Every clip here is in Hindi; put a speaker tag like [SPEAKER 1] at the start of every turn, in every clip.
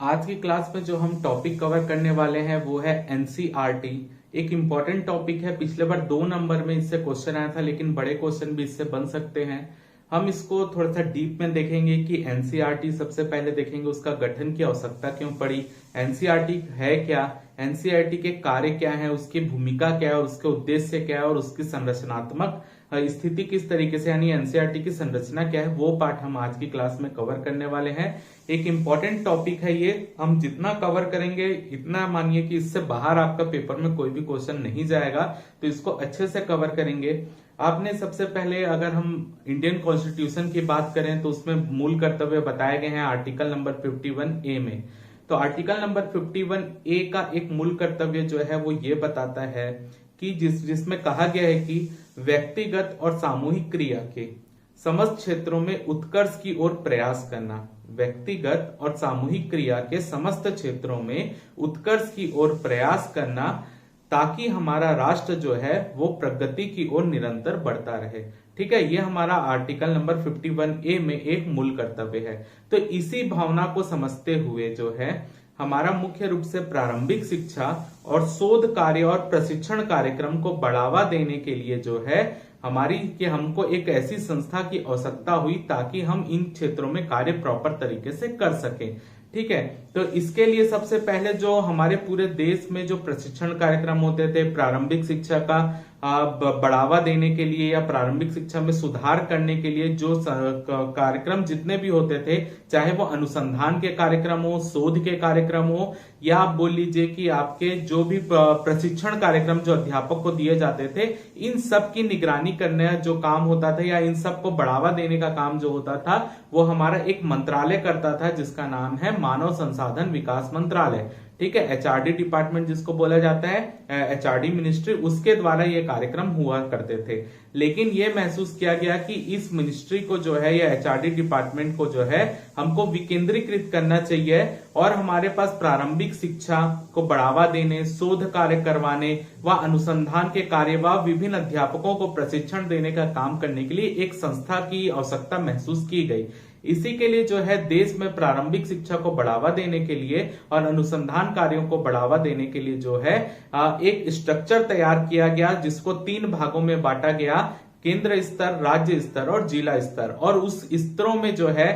[SPEAKER 1] आज की क्लास में जो हम टॉपिक कवर करने वाले हैं वो है एनसीईआरटी। एक इम्पॉर्टेंट टॉपिक है। पिछले बार 2 नंबर में इससे क्वेश्चन आया था, लेकिन बड़े क्वेश्चन भी इससे बन सकते हैं। हम इसको थोड़ा सा डीप में देखेंगे कि एनसीईआरटी, सबसे पहले देखेंगे उसका गठन की आवश्यकता क्यों पड़ी, एनसीईआरटी है क्या, एनसीईआरटी के कार्य क्या है, उसकी भूमिका क्या है, उसके उद्देश्य क्या है और उसकी संरचनात्मक स्थिति किस तरीके से, यानी एनसीईआरटी की संरचना क्या है, वो पार्ट हम आज की क्लास में कवर करने वाले हैं। एक इंपॉर्टेंट टॉपिक है ये। हम जितना कवर करेंगे इतना मानिए कि इससे बाहर आपका पेपर में कोई भी क्वेश्चन नहीं जाएगा, तो इसको अच्छे से कवर करेंगे। आपने सबसे पहले, अगर हम इंडियन कॉन्स्टिट्यूशन की बात करें तो उसमें मूल कर्तव्य बताए गए हैं आर्टिकल नंबर 51A में। तो आर्टिकल नंबर 51A का एक मूल कर्तव्य जो है वो ये बताता है कि जिसमें कहा गया है कि व्यक्तिगत और सामूहिक क्रिया के समस्त क्षेत्रों में उत्कर्ष की ओर प्रयास करना, व्यक्तिगत और सामूहिक क्रिया के समस्त क्षेत्रों में उत्कर्ष की ओर प्रयास करना, ताकि हमारा राष्ट्र जो है वो प्रगति की ओर निरंतर बढ़ता रहे। ठीक है, ये हमारा आर्टिकल नंबर 51A में एक मूल कर्तव्य है। तो इसी भावना को समझते हुए जो है हमारा मुख्य रूप से प्रारंभिक शिक्षा और शोध कार्य और प्रशिक्षण कार्यक्रम को बढ़ावा देने के लिए जो है हमको एक ऐसी संस्था की आवश्यकता हुई ताकि हम इन क्षेत्रों में कार्य प्रॉपर तरीके से कर सकें। ठीक है, तो इसके लिए सबसे पहले जो हमारे पूरे देश में जो प्रशिक्षण कार्यक्रम होते थे, प्रारंभिक शिक्षा का बढ़ावा देने के लिए या प्रारंभिक शिक्षा में सुधार करने के लिए जो कार्यक्रम जितने भी होते थे, चाहे वो अनुसंधान के कार्यक्रम हो, शोध के कार्यक्रम हो, या आप बोल लीजिए कि आपके जो भी प्रशिक्षण कार्यक्रम जो अध्यापक को दिए जाते थे, इन सब की निगरानी करने जो काम होता था या इन सब को बढ़ावा देने का काम जो होता था वो हमारा एक मंत्रालय करता था, जिसका नाम है मानव संसाधन विकास मंत्रालय। ठीक है, एचआरडी डिपार्टमेंट जिसको बोला जाता है, एचआरडी मिनिस्ट्री, उसके द्वारा ये कार्यक्रम हुआ करते थे। लेकिन ये महसूस किया गया कि इस मिनिस्ट्री को जो है या एचआरडी डिपार्टमेंट को जो है हमको विकेंद्रीकृत करना चाहिए और हमारे पास प्रारंभिक शिक्षा को बढ़ावा देने, शोध कार्य करवाने व अनुसंधान के कार्य व विभिन्न अध्यापकों को प्रशिक्षण देने का काम करने के लिए एक संस्था की आवश्यकता महसूस की गई। इसी के लिए जो है देश में प्रारंभिक शिक्षा को बढ़ावा देने के लिए और अनुसंधान कार्यों को बढ़ावा देने के लिए जो है एक स्ट्रक्चर तैयार किया गया, जिसको 3 भागों में बांटा गया, केंद्र स्तर, राज्य स्तर और जिला स्तर। और उस स्तरों में जो है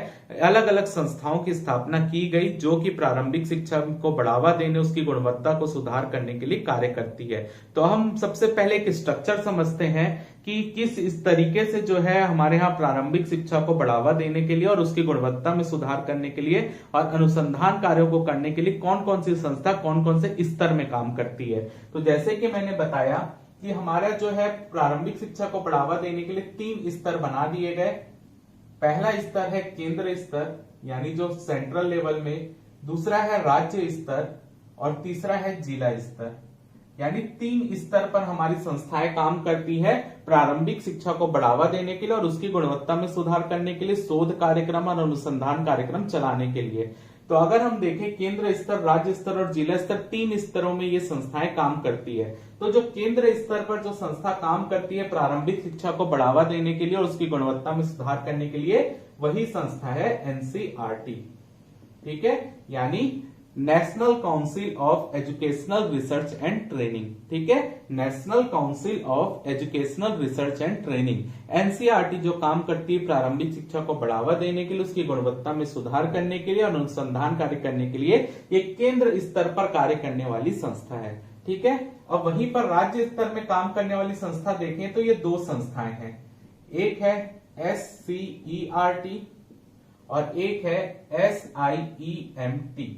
[SPEAKER 1] अलग अलग संस्थाओं की स्थापना की गई जो कि प्रारंभिक शिक्षा को बढ़ावा देने, उसकी गुणवत्ता को सुधार करने के लिए कार्य करती है। तो हम सबसे पहले एक स्ट्रक्चर समझते हैं कि किस इस तरीके से जो है हमारे यहाँ प्रारंभिक शिक्षा को बढ़ावा देने के लिए और उसकी गुणवत्ता में सुधार करने के लिए और अनुसंधान कार्यों को करने के लिए कौन कौन सी संस्था कौन कौन से स्तर में काम करती है। तो जैसे कि मैंने बताया कि हमारा जो है प्रारंभिक शिक्षा को बढ़ावा देने के लिए 3 स्तर बना दिए गए। पहला स्तर है केंद्र स्तर, यानी जो सेंट्रल लेवल में, दूसरा है राज्य स्तर और तीसरा है जिला स्तर। यानी 3 स्तर पर हमारी संस्थाएं काम करती है प्रारंभिक शिक्षा को बढ़ावा देने के लिए और उसकी गुणवत्ता में सुधार करने के लिए, शोध कार्यक्रम और अनुसंधान कार्यक्रम चलाने के लिए। तो अगर हम देखें केंद्र स्तर, राज्य स्तर और जिला स्तर, 3 स्तरों में ये संस्थाएं काम करती है। तो जो केंद्र स्तर पर जो संस्था काम करती है प्रारंभिक शिक्षा को बढ़ावा देने के लिए और उसकी गुणवत्ता में सुधार करने के लिए, वही संस्था है एनसीईआरटी। ठीक है, यानी national council of educational research and training. ठीक है, national council of educational research and training, NCERT जो काम करती है प्रारंभिक शिक्षा को बढ़ावा देने के लिए, उसकी गुणवत्ता में सुधार करने के लिए और अनुसंधान कार्य करने के लिए एक केंद्र स्तर पर कार्य करने वाली संस्था है। ठीक है, अब वहीं पर राज्य स्तर में काम करने वाली संस्था देखें तो ये 2 संस्थाएं हैं, एक है एससीईआरटी और एक है एसआईईएमटी।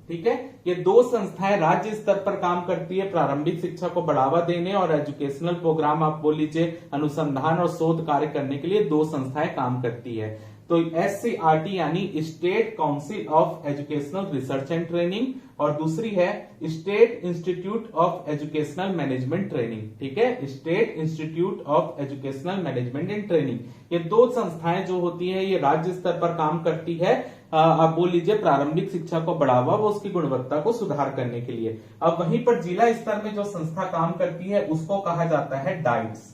[SPEAKER 1] ठीक है, ये 2 संस्थाएं राज्य स्तर पर काम करती है प्रारंभिक शिक्षा को बढ़ावा देने और एजुकेशनल प्रोग्राम, आप बोल लीजिए अनुसंधान और शोध कार्य करने के लिए 2 संस्थाएं काम करती है। तो एससीईआरटी यानी state council of educational research and training और दूसरी है state institute of educational management training. ठीक है, state institute of educational management and training, ये 2 संस्थाएं जो होती है ये राज्य स्तर पर काम करती है, आप बोल लीजिए प्रारंभिक शिक्षा को बढ़ावा व उसकी गुणवत्ता को सुधार करने के लिए। अब वहीं पर जिला स्तर में जो संस्था काम करती है उसको कहा जाता है डाइट्स।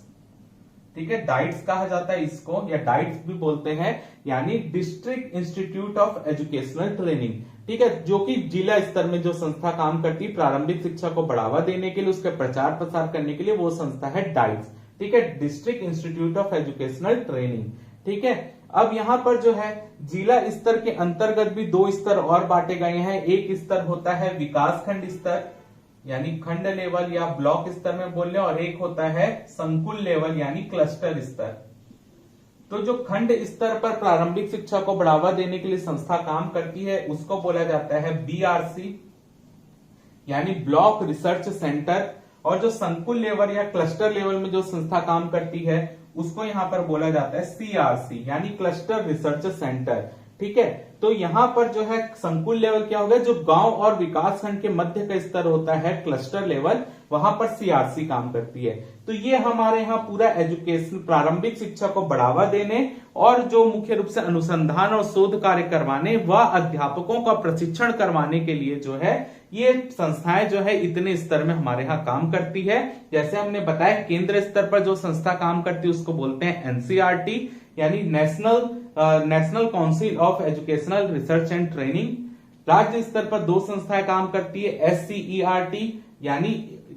[SPEAKER 1] ठीक है, डाइट्स कहा जाता है इसको, या डाइट्स भी बोलते हैं, यानी district institute of educational training. ठीक है, जो कि जिला स्तर में जो संस्था काम करती है प्रारंभिक शिक्षा को बढ़ावा देने के लिए, उसके प्रचार प्रसार करने के लिए, वो संस्था है डाइट्स। ठीक है, district institute of educational training. ठीक है, अब यहां पर जो है जिला स्तर के अंतर्गत भी दो स्तर और बांटे गए हैं। एक स्तर होता है विकास खंड स्तर, यानी खंड लेवल या ब्लॉक स्तर में बोल रहे हैं, और एक होता है संकुल लेवल यानी क्लस्टर स्तर। तो जो खंड स्तर पर प्रारंभिक शिक्षा को बढ़ावा देने के लिए संस्था काम करती है उसको बोला जाता है BRC, यानी ब्लॉक रिसर्च सेंटर। और जो संकुल लेवल या क्लस्टर लेवल में जो संस्था काम करती है उसको यहां पर बोला जाता है CRC, यानी क्लस्टर रिसर्च सेंटर। ठीक है, तो यहां पर जो है संकुल लेवल क्या होगा, जो गांव और विकास खंड के मध्य का स्तर होता है क्लस्टर लेवल, वहां पर CRC काम करती है। तो ये हमारे यहाँ पूरा एजुकेशन प्रारंभिक शिक्षा को बढ़ावा देने और जो मुख्य रूप से अनुसंधान और शोध कार्य करवाने व अध्यापकों का प्रशिक्षण करवाने के लिए जो है ये संस्थाएं जो है इतने स्तर में हमारे यहाँ काम करती है। जैसे हमने बताया केंद्र स्तर पर जो संस्था काम करती है उसको बोलते हैं NCERT, यानी national council of educational research and training. राज्य स्तर पर दो संस्थाएं काम करती है SCERT,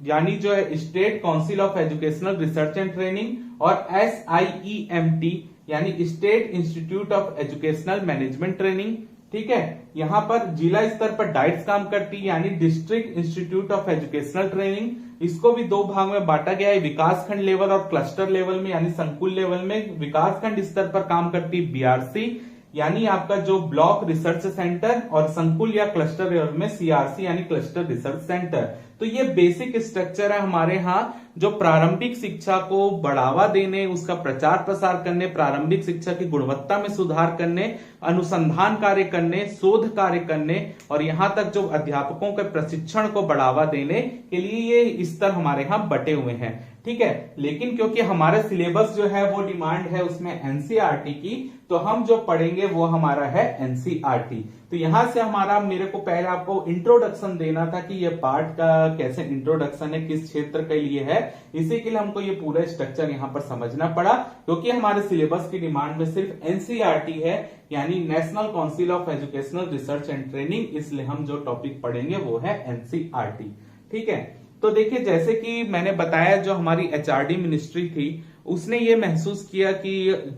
[SPEAKER 1] यानी जो है state council of educational research and training, और SIEMT, यानी state institute of educational management training. ठीक है, यहां पर जिला स्तर पर डाइट्स काम करती है, यानी district institute of educational training. इसको भी दो भाग में बांटा गया है, विकास खंड लेवल और क्लस्टर लेवल में, यानी संकुल लेवल में विकास खंड स्तर पर काम करती है BRC, यानी आपका जो ब्लॉक रिसर्च सेंटर, और संकुल या क्लस्टर लेवल में CRC, यानी क्लस्टर रिसर्च सेंटर। तो ये बेसिक स्ट्रक्चर है हमारे यहाँ जो प्रारंभिक शिक्षा को बढ़ावा देने, उसका प्रचार प्रसार करने, प्रारंभिक शिक्षा की गुणवत्ता में सुधार करने, अनुसंधान कार्य करने, शोध कार्य करने, और यहाँ तक जो अध्यापकों के प्रशिक्षण को बढ़ावा देने के लिए ये स्तर हमारे यहाँ बटे हुए हैं। ठीक है, लेकिन क्योंकि हमारा सिलेबस जो है वो डिमांड है उसमें NCERT की, तो हम जो पढ़ेंगे वो हमारा है NCERT। तो यहां से हमारा, मेरे को पहले आपको इंट्रोडक्शन देना था कि ये पार्ट का कैसे इंट्रोडक्शन है, किस क्षेत्र के लिए है, इसी के लिए हमको ये पूरा स्ट्रक्चर यहाँ पर समझना पड़ा, क्योंकि हमारे सिलेबस की डिमांड में सिर्फ NCERT है, यानी national council of educational research and training, इसलिए हम जो टॉपिक पढ़ेंगे वो है NCERT। ठीक है, तो देखिए जैसे कि मैंने बताया जो हमारी HRD मिनिस्ट्री थी उसने ये महसूस किया कि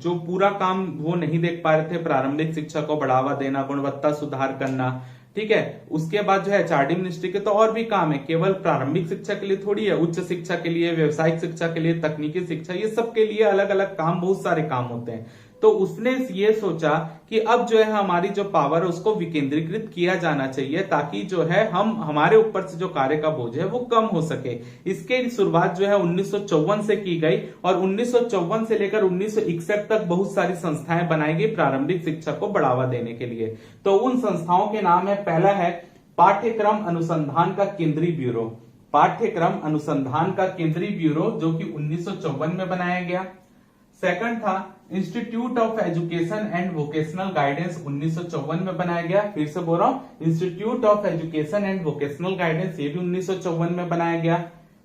[SPEAKER 1] जो पूरा काम वो नहीं देख पा रहे थे, प्रारंभिक शिक्षा को बढ़ावा देना, गुणवत्ता सुधार करना। ठीक है, उसके बाद जो है HRD मिनिस्ट्री के तो और भी काम है, केवल प्रारंभिक शिक्षा के लिए थोड़ी है, उच्च शिक्षा के लिए, व्यवसायिक शिक्षा के लिए, तकनीकी शिक्षा, ये सब के लिए अलग अलग काम, बहुत सारे काम होते हैं। तो उसने ये सोचा कि अब जो है हमारी जो पावर है उसको विकेंद्रीकृत किया जाना चाहिए, ताकि जो है हमारे ऊपर से जो कार्य का बोझ है वो कम हो सके। इसके शुरुआत जो है 1954 से की गई, और 1954 से लेकर 1961 तक बहुत सारी संस्थाएं बनाई गई प्रारंभिक शिक्षा को बढ़ावा देने के लिए। तो उन संस्थाओं के नाम है, पहला है पाठ्यक्रम अनुसंधान का केंद्रीय ब्यूरो, पाठ्यक्रम अनुसंधान का केंद्रीय ब्यूरो, जो कि 1954 में बनाया गया। सेकंड था institute of education and vocational guidance, 1954 में बनाया गया। फिर से बोल रहा हूं, institute of education and vocational guidance, ये भी 1954 में बनाया गया।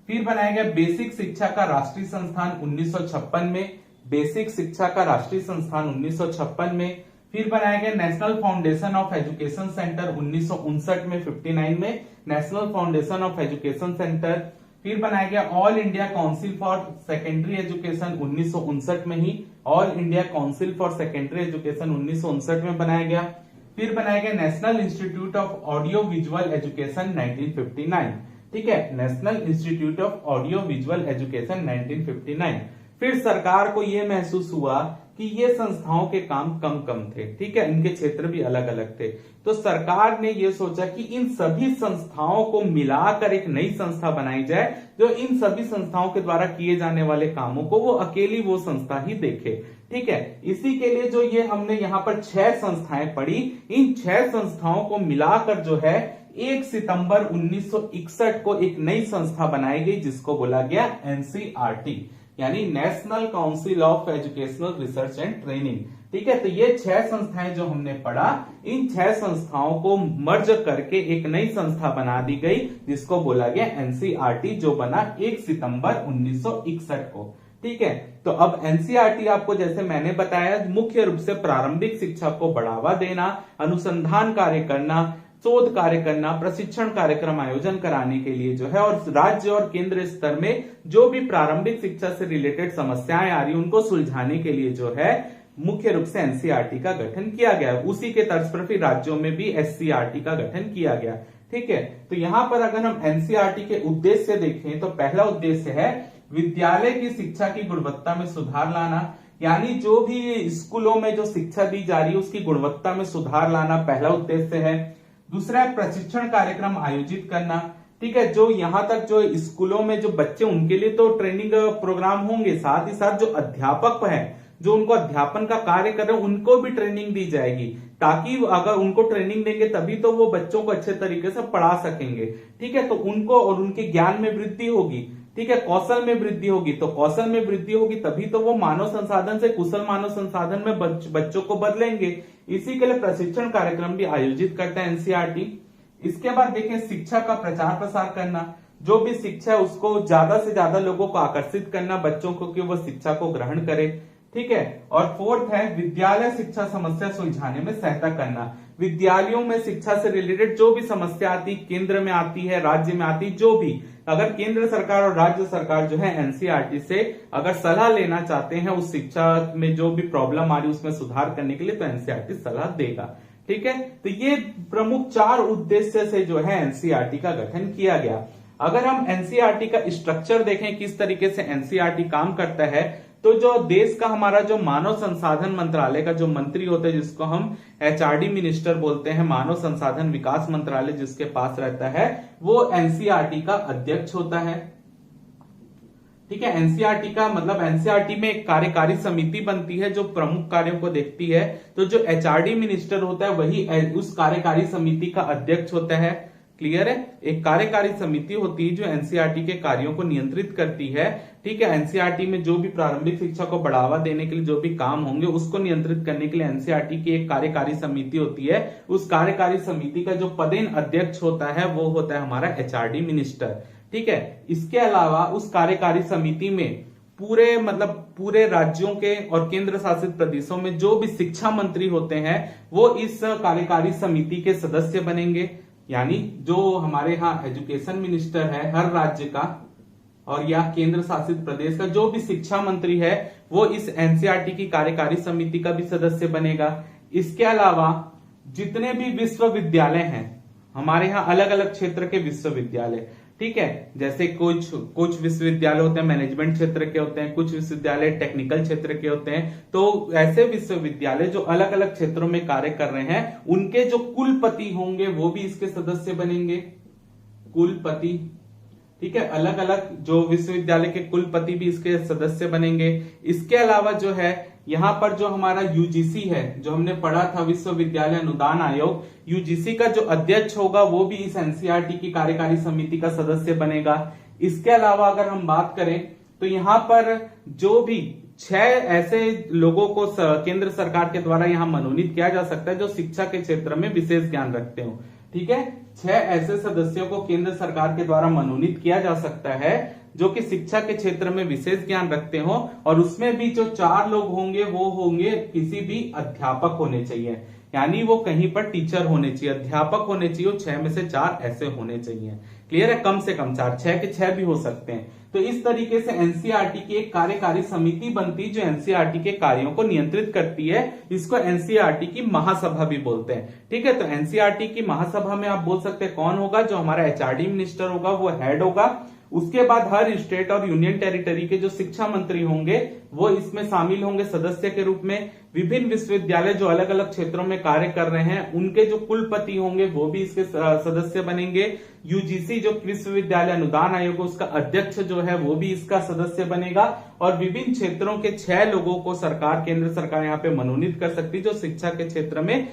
[SPEAKER 1] फिर बनाया गया बेसिक शिक्षा का राष्ट्रीय संस्थान 1956 में, बेसिक शिक्षा का राष्ट्रीय संस्थान 1956 में। फिर बनाया गया national foundation of education centre 1959 में, 59 में national foundation of education centre. फिर बनाया गया all India council for secondary education 1959 में ही, all India council for secondary education 1959 में बनाया गया। फिर बनाया गया national institute of audio visual education 1959। ठीक है, national institute of audio visual education 1959। फिर सरकार को यह महसूस हुआ कि ये संस्थाओं के काम कम थे। ठीक है, इनके क्षेत्र भी अलग अलग थे, तो सरकार ने ये सोचा कि इन सभी संस्थाओं को मिलाकर एक नई संस्था बनाई जाए, जो इन सभी संस्थाओं के द्वारा किए जाने वाले कामों को वो अकेली वो संस्था ही देखे। ठीक है, इसी के लिए जो ये हमने यहाँ पर 6 संस्थाएं पढ़ी, इन 6 संस्थाओं को मिलाकर जो है 1 सितंबर 1961 को एक नई संस्था बनाई गई, जिसको बोला गया NCERT, यानी national council of educational research and training. ठीक है, तो ये 6 संस्थाएं जो हमने पढ़ा, इन 6 संस्थाओं को मर्ज करके एक नई संस्था बना दी गई, जिसको बोला गया NCERT, जो बना 1 सितंबर 1961 को। ठीक है। तो अब एनसीईआरटी आपको जैसे मैंने बताया मुख्य रूप से प्रारंभिक शिक्षा को बढ़ावा देना, अनुसंधान कार्य करना, शोध कार्य करना, प्रशिक्षण कार्यक्रम आयोजन कराने के लिए जो है, और राज्य और केंद्र स्तर में जो भी प्रारंभिक शिक्षा से रिलेटेड समस्याएं आ रही उनको सुलझाने के लिए जो है मुख्य रूप से एनसीईआरटी का गठन किया गया। उसी के तर्ज पर फिर राज्यों में भी एससीईआरटी का गठन किया गया। ठीक है। तो यहां पर अगर हम एनसीईआरटी के उद्देश्य देखें तो पहला उद्देश्य है विद्यालय की शिक्षा की गुणवत्ता में सुधार लाना, यानी जो भी स्कूलों में जो शिक्षा दी जा रही है उसकी गुणवत्ता में सुधार लाना पहला उद्देश्य है। दूसरा है प्रशिक्षण कार्यक्रम आयोजित करना। ठीक है। जो यहां तक जो स्कूलों में जो बच्चे उनके लिए तो ट्रेनिंग प्रोग्राम होंगे, साथ ही साथ जो अध्यापक है जो उनको अध्यापन का कार्य कर रहे हैं उनको भी ट्रेनिंग दी जाएगी, ताकि अगर उनको ट्रेनिंग देंगे तभी तो वो बच्चों को अच्छे तरीके से पढ़ा सकेंगे। ठीक है। तो उनको और उनके ज्ञान में वृद्धि होगी। ठीक है। कौशल में वृद्धि होगी, तो कौशल में वृद्धि होगी तभी तो वो मानव संसाधन से कुशल मानव संसाधन में बच्चों को बदलेंगे। इसी के लिए प्रशिक्षण कार्यक्रम भी आयोजित करता है एनसीईआरटी। इसके बाद देखें शिक्षा का प्रचार प्रसार करना, जो भी शिक्षा है उसको ज्यादा से ज्यादा लोगों को आकर्षित करना बच्चों को कि वो शिक्षा को ग्रहण करें। ठीक है। और फोर्थ है विद्यालय शिक्षा समस्या सुलझाने में सहायता करना। विद्यालयों में शिक्षा से रिलेटेड जो भी समस्या आती, केंद्र में आती है, राज्य में आती, जो भी अगर केंद्र सरकार और राज्य सरकार जो है एनसीईआरटी से अगर सलाह लेना चाहते हैं उस शिक्षा में जो भी प्रॉब्लम आ रही है उसमें सुधार करने के लिए, तो एनसीईआरटी सलाह देगा। ठीक है। तो ये प्रमुख 4 उद्देश्य से जो है एनसीईआरटी का गठन किया गया। अगर हम एनसीईआरटी का स्ट्रक्चर देखें किस तरीके से एनसीईआरटी काम करता है, तो जो देश का हमारा जो मानव संसाधन मंत्रालय का जो मंत्री होते हैं जिसको हम एचआरडी मिनिस्टर बोलते हैं, मानव संसाधन विकास मंत्रालय जिसके पास रहता है, वो एनसीईआरटी का अध्यक्ष होता है। ठीक है। एनसीईआरटी का मतलब एनसीईआरटी में एक कार्यकारी समिति बनती है जो प्रमुख कार्यों को देखती है। तो जो एचआरडी मिनिस्टर होता है वही उस कार्यकारी समिति का अध्यक्ष होता है। क्लियर है। एक कार्यकारी समिति होती है जो एनसीईआरटी के कार्यों को नियंत्रित करती है। ठीक है। एनसीईआरटी में जो भी प्रारंभिक शिक्षा को बढ़ावा देने के लिए जो भी काम होंगे उसको नियंत्रित करने के लिए एनसीईआरटी की एक कार्यकारी समिति होती है। उस कार्यकारी समिति का जो पदेन अध्यक्ष होता है वो होता है हमारा एचआरडी मिनिस्टर। ठीक है। इसके अलावा उस कार्यकारी समिति में पूरे राज्यों के और केंद्र शासित प्रदेशों में जो भी शिक्षा मंत्री होते हैं वो इस कार्यकारी समिति के सदस्य बनेंगे। यानी जो हमारे यहाँ एजुकेशन मिनिस्टर है हर राज्य का और या केंद्र शासित प्रदेश का जो भी शिक्षा मंत्री है वो इस एनसीईआरटी की कार्यकारी समिति का भी सदस्य बनेगा। इसके अलावा जितने भी विश्वविद्यालय हैं हमारे यहाँ, अलग अलग क्षेत्र के विश्वविद्यालय, ठीक है, जैसे कुछ विश्वविद्यालय होते हैं मैनेजमेंट क्षेत्र के होते हैं, कुछ विश्वविद्यालय टेक्निकल क्षेत्र के होते हैं। तो ऐसे विश्वविद्यालय जो अलग अलग क्षेत्रों में कार्य कर रहे हैं उनके जो कुलपति होंगे वो भी इसके सदस्य बनेंगे। कुलपति, ठीक है, अलग अलग जो विश्वविद्यालय के कुलपति भी इसके सदस्य बनेंगे। इसके अलावा जो है यहाँ पर जो हमारा यूजीसी है, जो हमने पढ़ा था विश्वविद्यालय अनुदान आयोग, यूजीसी का जो अध्यक्ष होगा वो भी इस एनसीईआरटी की कार्यकारी समिति का सदस्य बनेगा। इसके अलावा अगर हम बात करें तो यहाँ पर जो भी 6 ऐसे लोगों को केंद्र सरकार के द्वारा यहाँ मनोनीत किया जा सकता है जो शिक्षा के क्षेत्र में विशेष ज्ञान रखते हो। ठीक है, 6 ऐसे सदस्यों को केंद्र सरकार के द्वारा मनोनीत किया जा सकता है जो कि शिक्षा के क्षेत्र में विशेष ज्ञान रखते हो, और उसमें भी जो 4 लोग होंगे वो होंगे किसी भी अध्यापक होने चाहिए, यानी वो कहीं पर टीचर होने चाहिए, अध्यापक होने चाहिए। 6 में से 4 ऐसे होने चाहिए। क्लियर है, कम से कम 4, 6 के 6 भी हो सकते हैं। तो इस तरीके से एनसीईआरटी की एक कार्यकारी समिति बनती जो एनसीईआरटी के कार्यों को नियंत्रित करती है। इसको एनसीईआरटी की महासभा भी बोलते हैं। ठीक है, तो एनसीईआरटी की महासभा में आप बोल सकते हैं कौन होगा, जो हमारा एचआरडी मिनिस्टर होगा वो हेड होगा। उसके बाद हर स्टेट और यूनियन टेरिटरी के जो शिक्षा मंत्री होंगे वो इसमें शामिल होंगे सदस्य के रूप में। विभिन्न विश्वविद्यालय जो अलग अलग क्षेत्रों में कार्य कर रहे हैं उनके जो कुलपति होंगे वो भी इसके सदस्य बनेंगे। यूजीसी जो विश्वविद्यालय अनुदान आयोग उसका अध्यक्ष जो है वो भी इसका सदस्य बनेगा। और विभिन्न क्षेत्रों के 6 लोगों को सरकार, केंद्र सरकार यहाँ पे मनोनीत कर सकती है जो शिक्षा के क्षेत्र में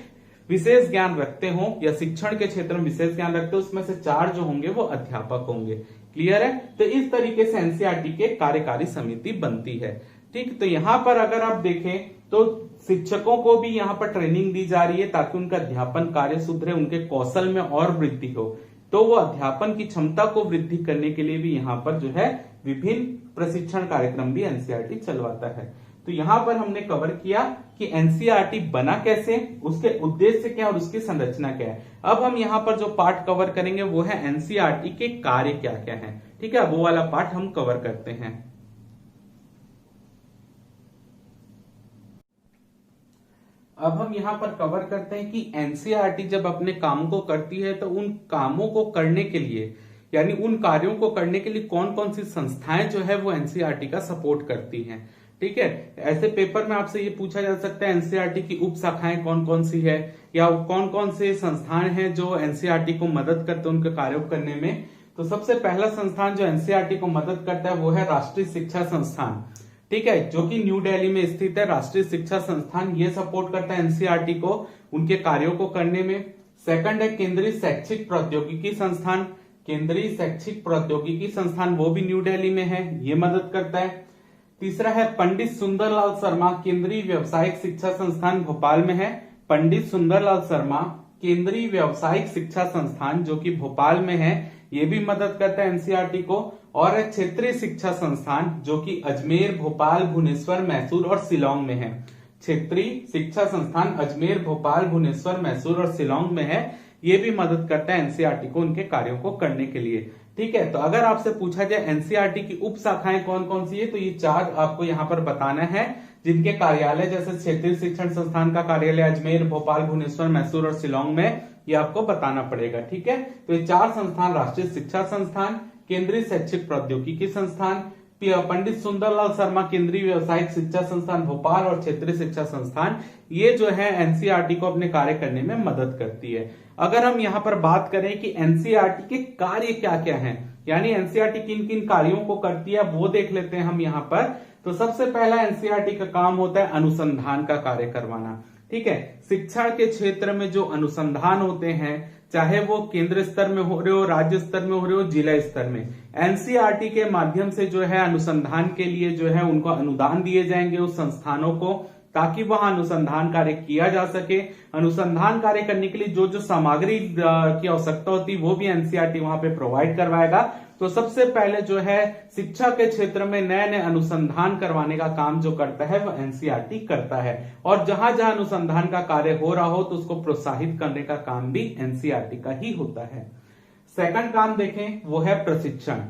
[SPEAKER 1] विशेष ज्ञान रखते हो या शिक्षण के क्षेत्र में विशेष ज्ञान रखते हो। उसमें से 4 जो होंगे वो अध्यापक होंगे। क्लियर है, तो इस तरीके से एनसीईआरटी के कार्यकारी समिति बनती है। ठीक, तो यहाँ पर अगर आप देखें तो शिक्षकों को भी यहाँ पर ट्रेनिंग दी जा रही है ताकि उनका अध्यापन कार्य सुधरे, उनके कौशल में और वृद्धि हो। तो वो अध्यापन की क्षमता को वृद्धि करने के लिए भी यहाँ पर जो है विभिन्न प्रशिक्षण कार्यक्रम भी एनसीईआरटी चलवाता है। तो यहां पर हमने कवर किया कि एनसीईआरटी बना कैसे, उसके उद्देश्य क्या और उसकी संरचना क्या है। अब हम यहां पर जो पार्ट कवर करेंगे वो है एनसीईआरटी के कार्य क्या क्या है। ठीक है, वो वाला पार्ट हम कवर करते हैं। अब हम यहां पर कवर करते हैं कि एनसीईआरटी जब अपने काम को करती है तो उन कामों को करने के लिए, यानी उन कार्यों को करने के लिए कौन कौन सी संस्थाएं जो है वो एनसीईआरटी का सपोर्ट करती हैं। ठीक है, ऐसे पेपर में आपसे ये पूछा जा सकता है एनसीईआरटी की उप शाखाएं कौन कौन सी है, या कौन कौन से संस्थान हैं जो एनसीईआरटी को मदद करते हैं उनके कार्यों करने में। तो सबसे पहला संस्थान जो एनसीईआरटी को मदद करता है वो है राष्ट्रीय शिक्षा संस्थान। ठीक है, जो कि न्यू दिल्ली में स्थित है। राष्ट्रीय शिक्षा संस्थान ये सपोर्ट करता है एनसीईआरटी को उनके कार्यों को करने में। सेकंड है केंद्रीय शैक्षिक प्रौद्योगिकी संस्थान। केंद्रीय शैक्षिक प्रौद्योगिकी संस्थान वो भी न्यू दिल्ली में है, ये मदद करता है। तीसरा है पंडित सुंदरलाल शर्मा केंद्रीय व्यावसायिक शिक्षा संस्थान, भोपाल में है। पंडित सुंदरलाल शर्मा केंद्रीय व्यावसायिक शिक्षा संस्थान जो कि भोपाल में है, ये भी मदद करता है एनसीईआरटी को। और क्षेत्रीय शिक्षा संस्थान जो कि अजमेर, भोपाल, भुवनेश्वर, मैसूर और शिलोंग में है। क्षेत्रीय शिक्षा संस्थान अजमेर, भोपाल, भुवनेश्वर, मैसूर और शिलोंग में है, ये भी मदद करता है एनसीईआरटी को उनके कार्यों को करने के लिए। ठीक है, तो अगर आपसे पूछा जाए एनसीईआरटी की उप शाखाएं कौन कौन सी है, तो ये 4 आपको यहाँ पर बताना है, जिनके कार्यालय जैसे क्षेत्रीय शिक्षण संस्थान का कार्यालय अजमेर, भोपाल, भुवनेश्वर, मैसूर और शिलोंग में, ये आपको बताना पड़ेगा। ठीक है, तो ये 4 संस्थान, राष्ट्रीय शिक्षा संस्थान, केंद्रीय शैक्षिक प्रौद्योगिकी संस्थान, पंडित सुंदरलाल शर्मा केंद्रीय व्यावसायिक शिक्षा संस्थान भोपाल और क्षेत्रीय शिक्षा संस्थान, ये जो है एनसीईआरटी को अपने कार्य करने में मदद करती है। अगर हम यहाँ पर बात करें कि एनसीईआरटी के कार्य क्या क्या हैं, यानी एनसीईआरटी किन किन कार्यों को करती है, वो देख लेते हैं हम यहाँ पर। तो सबसे पहला एनसीईआरटी का काम होता है अनुसंधान का कार्य करवाना। ठीक है, शिक्षा के क्षेत्र में जो अनुसंधान होते हैं, चाहे वो केंद्र स्तर में हो रहे हो, राज्य स्तर में हो रहे हो, जिला स्तर में, एनसीईआरटी के माध्यम से जो है अनुसंधान के लिए जो है उनको अनुदान दिए जाएंगे उस संस्थानों को, ताकि वहां अनुसंधान कार्य किया जा सके। अनुसंधान कार्य करने के लिए जो जो सामग्री की आवश्यकता होती है वो भी एनसीईआरटी वहां पे प्रोवाइड करवाएगा। तो सबसे पहले जो है शिक्षा के क्षेत्र में नए नए अनुसंधान करवाने का काम जो करता है वो एनसीईआरटी करता है, और जहां जहां अनुसंधान का कार्य हो रहा हो तो उसको प्रोत्साहित करने का काम भी एनसीईआरटी का ही होता है। सेकंड काम देखें वो है प्रशिक्षण।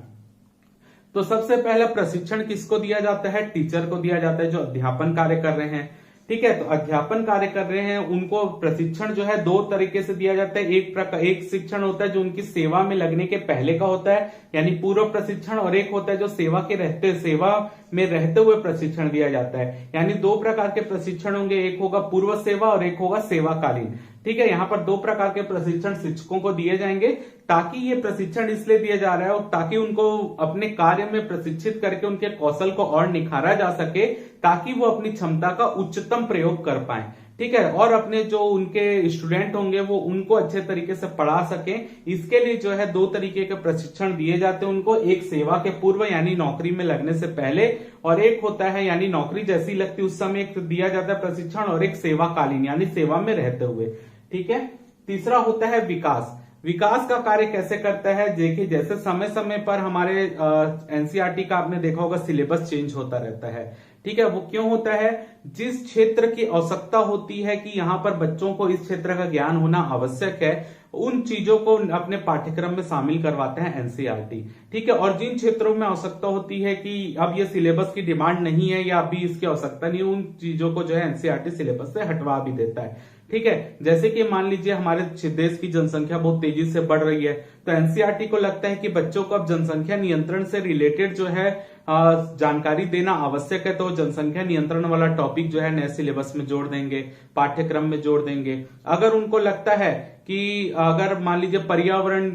[SPEAKER 1] तो सबसे पहला प्रशिक्षण किसको दिया जाता है, टीचर को दिया जाता है जो अध्यापन कार्य कर रहे हैं। ठीक है, तो अध्यापन कार्य कर रहे हैं उनको प्रशिक्षण जो है 2 तरीके से दिया जाता है। एक शिक्षण होता है जो उनकी सेवा में लगने के पहले का होता है, यानी पूर्व प्रशिक्षण, और एक होता है जो सेवा में रहते हुए प्रशिक्षण दिया जाता है। यानी 2 प्रकार के प्रशिक्षण होंगे, एक होगा पूर्व सेवा और एक होगा सेवाकालीन। ठीक है, यहाँ पर 2 प्रकार के प्रशिक्षण शिक्षकों को दिए जाएंगे, ताकि ये प्रशिक्षण इसलिए दिया जा रहा है ताकि उनको अपने कार्य में प्रशिक्षित करके उनके कौशल को और निखारा जा सके, ताकि वो अपनी क्षमता का उच्चतम प्रयोग कर पाए। ठीक है, और अपने जो उनके स्टूडेंट होंगे वो उनको अच्छे तरीके से पढ़ा सके। इसके लिए जो है 2 तरीके के प्रशिक्षण दिए जाते हैं उनको, एक सेवा के पूर्व यानी नौकरी में लगने से पहले, और एक होता है यानी नौकरी जैसी लगती उस समय एक दिया जाता है प्रशिक्षण, और एक सेवाकालीन यानी सेवा में रहते हुए। ठीक है, तीसरा होता है विकास। विकास का कार्य कैसे करता है, देखिए जैसे समय समय पर हमारे एनसीईआरटी का आपने देखा होगा सिलेबस चेंज होता रहता है। ठीक है, वो क्यों होता है, जिस क्षेत्र की आवश्यकता होती है कि यहाँ पर बच्चों को इस क्षेत्र का ज्ञान होना आवश्यक है, उन चीजों को अपने पाठ्यक्रम में शामिल करवाते हैं एनसीईआरटी। ठीक है, और जिन क्षेत्रों में आवश्यकता होती है कि अब ये सिलेबस की डिमांड नहीं है या अभी इसकी आवश्यकता नहीं है, उन चीजों को जो है एनसीईआरटी सिलेबस से हटवा भी देता है। ठीक है, जैसे कि मान लीजिए हमारे देश की जनसंख्या बहुत तेजी से बढ़ रही है, तो एनसीईआरटी को लगता है कि बच्चों को अब जनसंख्या नियंत्रण से रिलेटेड जो है जानकारी देना आवश्यक है, तो जनसंख्या नियंत्रण वाला टॉपिक जो है नए सिलेबस में जोड़ देंगे, पाठ्यक्रम में जोड़ देंगे। अगर उनको लगता है कि अगर मान लीजिए पर्यावरण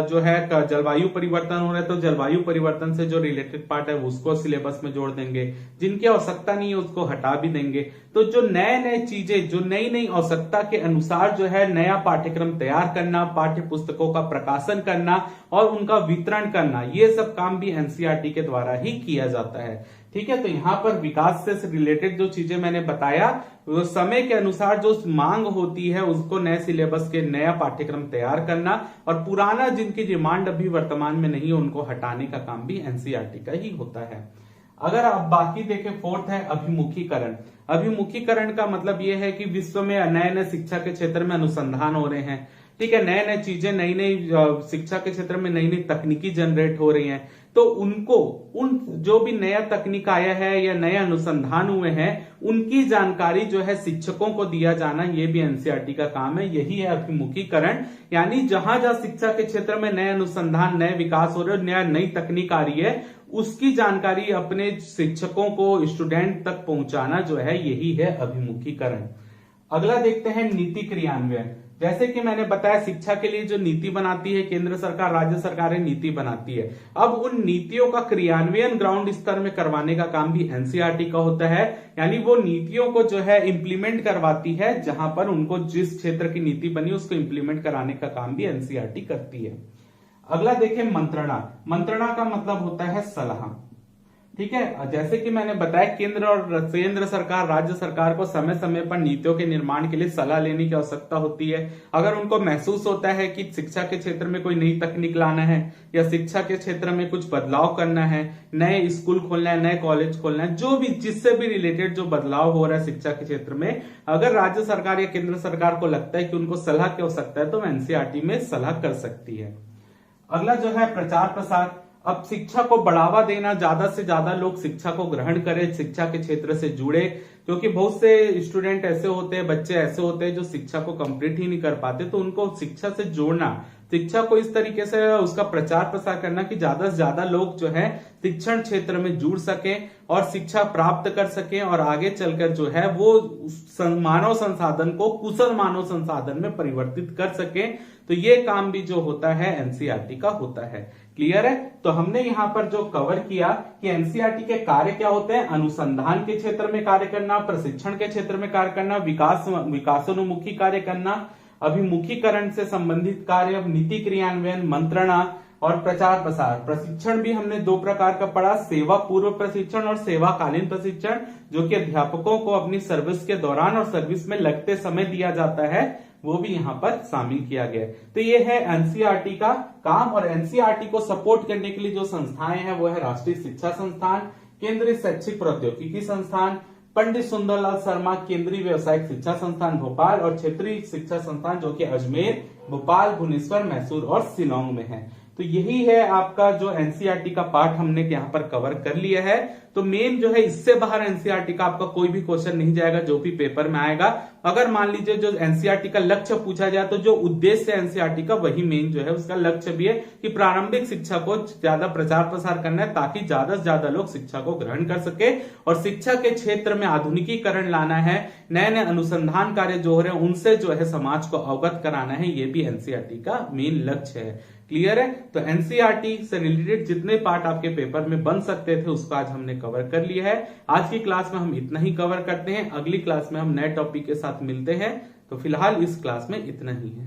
[SPEAKER 1] जो है जलवायु परिवर्तन हो रहा है, तो जलवायु परिवर्तन से जो रिलेटेड पार्ट है उसको सिलेबस में जोड़ देंगे, जिनकी आवश्यकता नहीं है उसको हटा भी देंगे। तो जो नए नए चीजें, जो नई नई आवश्यकता के अनुसार जो है नया पाठ्यक्रम तैयार करना, पाठ्य पुस्तकों का प्रकाशन करना और उनका वितरण करना, ये सब काम भी एनसीईआरटी के द्वारा ही किया जाता है। ठीक है। तो यहाँ पर विकास से रिलेटेड जो चीजें मैंने बताया, वो समय के अनुसार जो मांग होती है उसको नए सिलेबस के नया पाठ्यक्रम तैयार करना, और पुराना जिनकी डिमांड अभी वर्तमान में नहीं है उनको हटाने का काम भी एनसीईआरटी का ही होता है। अगर आप बाकी देखें, फोर्थ है अभिमुखीकरण। अभिमुखीकरण का मतलब यह है कि विश्व में नए नए शिक्षा के क्षेत्र में अनुसंधान हो रहे हैं, ठीक है, नए नए चीजें, नई नई शिक्षा के क्षेत्र में नई नई तकनीकी जनरेट हो रही हैं, तो उनको उन जो भी नया तकनीक आया है या नए अनुसंधान हुए हैं उनकी जानकारी जो है शिक्षकों को दिया जाना, ये भी एनसीईआरटी का काम है। यही है अभिमुखीकरण, यानी जहां जहां शिक्षा के क्षेत्र में नए अनुसंधान, नए विकास हो रहे हैं, नई तकनीक आ रही है, उसकी जानकारी अपने शिक्षकों को, स्टूडेंट तक पहुंचाना जो है, यही है अभिमुखीकरण। अगला देखते हैं नीति क्रियान्वयन। जैसे कि मैंने बताया, शिक्षा के लिए जो नीति बनाती है केंद्र सरकार, राज्य सरकारें नीति बनाती है। अब उन नीतियों का क्रियान्वयन ग्राउंड स्तर में करवाने का काम भी एनसीईआरटी का होता है, यानी वो नीतियों को जो है इंप्लीमेंट करवाती है, जहां पर उनको जिस क्षेत्र की नीति बनी उसको इंप्लीमेंट कराने का काम भी एनसीईआरटी करती है। अगला देखें मंत्रणा। मंत्रणा का मतलब होता है सलाह, ठीक है। जैसे कि मैंने बताया, केंद्र सरकार, राज्य सरकार को समय समय पर नीतियों के निर्माण के लिए सलाह लेने की आवश्यकता होती है। अगर उनको महसूस होता है कि शिक्षा के क्षेत्र में कोई नई तकनीक लाना है या शिक्षा के क्षेत्र में कुछ बदलाव करना है, नए स्कूल खोलना है, नए कॉलेज खोलना है, जो भी जिससे भी रिलेटेड जो बदलाव हो रहा है शिक्षा के क्षेत्र में, अगर राज्य सरकार या केंद्र सरकार को लगता है कि उनको सलाह की आवश्यकता है तो एनसीईआरटी में सलाह कर सकती है। अगला जो है प्रचार प्रसार। अब शिक्षा को बढ़ावा देना, ज्यादा से ज्यादा लोग शिक्षा को ग्रहण करें, शिक्षा के क्षेत्र से जुड़े, क्योंकि बहुत से स्टूडेंट ऐसे होते हैं, बच्चे ऐसे होते हैं जो शिक्षा को कंप्लीट ही नहीं कर पाते, तो उनको शिक्षा से जोड़ना, शिक्षा को इस तरीके से उसका प्रचार प्रसार करना कि ज्यादा से ज्यादा लोग जो है शिक्षण क्षेत्र में जुड़ सके और शिक्षा प्राप्त कर सके और आगे चलकर जो है वो मानव संसाधन को कुशल मानव संसाधन में परिवर्तित कर सके। तो ये काम भी जो होता है एनसीईआरटी का होता है। क्लियर है? तो हमने यहाँ पर जो कवर किया कि एनसीईआरटी के कार्य क्या होते हैं, अनुसंधान के क्षेत्र में कार्य करना, प्रशिक्षण के क्षेत्र में कार्य करना, विकासोन्मुखी कार्य करना, अभिमुखीकरण से संबंधित कार्य, नीति क्रियान्वयन, मंत्रणा और प्रचार प्रसार। प्रशिक्षण भी हमने दो प्रकार का पढ़ा, सेवा पूर्व प्रशिक्षण और सेवाकालीन प्रशिक्षण, जो कि अध्यापकों को अपनी सर्विस के दौरान और सर्विस में लगते समय दिया जाता है, वो भी यहाँ पर शामिल किया गया। तो ये है एनसीईआरटी का काम। और एनसीईआरटी को सपोर्ट करने के लिए जो संस्थाएं हैं वो है राष्ट्रीय शिक्षा संस्थान, केंद्रीय शैक्षिक प्रौद्योगिकी संस्थान, पंडित सुंदरलाल शर्मा केंद्रीय व्यावसायिक शिक्षा संस्थान भोपाल और क्षेत्रीय शिक्षा संस्थान जो कि अजमेर, भोपाल, भुवनेश्वर, मैसूर और शिलोंग में है। तो यही है आपका जो एनसीईआरटी का पार्ट हमने यहाँ पर कवर कर लिया है। तो मेन जो है इससे बाहर एनसीईआरटी का आपका कोई भी क्वेश्चन नहीं जाएगा जो भी पेपर में आएगा। अगर मान लीजिए जो एनसीईआरटी का लक्ष्य पूछा जाए तो जो उद्देश्य है एनसीईआरटी का वही मेन जो है उसका लक्ष्य भी है कि प्रारंभिक शिक्षा को ज्यादा प्रचार प्रसार करना है ताकि ज्यादा से ज्यादा लोग शिक्षा को ग्रहण कर सके और शिक्षा के क्षेत्र में आधुनिकीकरण लाना है, नए नए अनुसंधान कार्य जो हो रहे हैं उनसे जो है समाज को अवगत कराना है। ये भी एनसीईआरटी का मेन लक्ष्य है। क्लियर है? तो एनसीईआरटी से रिलेटेड जितने पार्ट आपके पेपर में बन सकते थे उसको आज हमने कवर कर लिया है। आज की क्लास में हम इतना ही कवर करते हैं, अगली क्लास में हम नए टॉपिक के साथ मिलते हैं। तो फिलहाल इस क्लास में इतना ही है।